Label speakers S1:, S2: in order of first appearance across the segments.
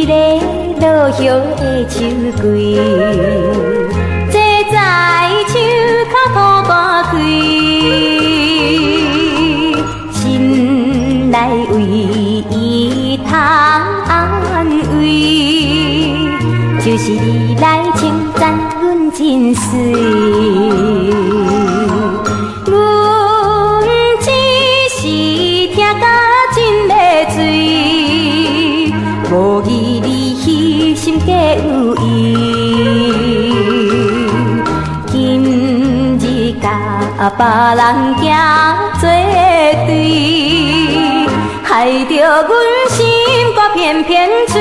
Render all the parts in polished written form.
S1: 个落叶的秋桂，坐在树脚土大开，心内为伊通安慰，就是你来称赞阮真水。无义你心计有意，今日甲别人行作对，害着阮心肝偏偏碎。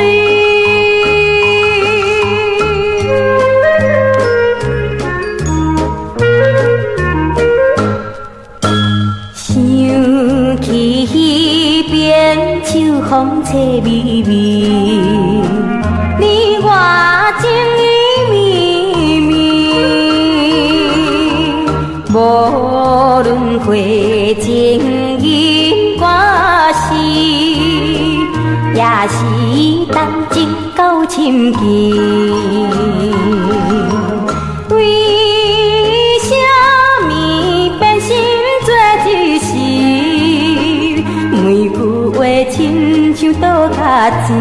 S1: 想起彼边秋风吹微微，你我情意绵绵，无论回情因果事，也是当真够深情。为什么变心做一时？每句话亲像倒脚钱。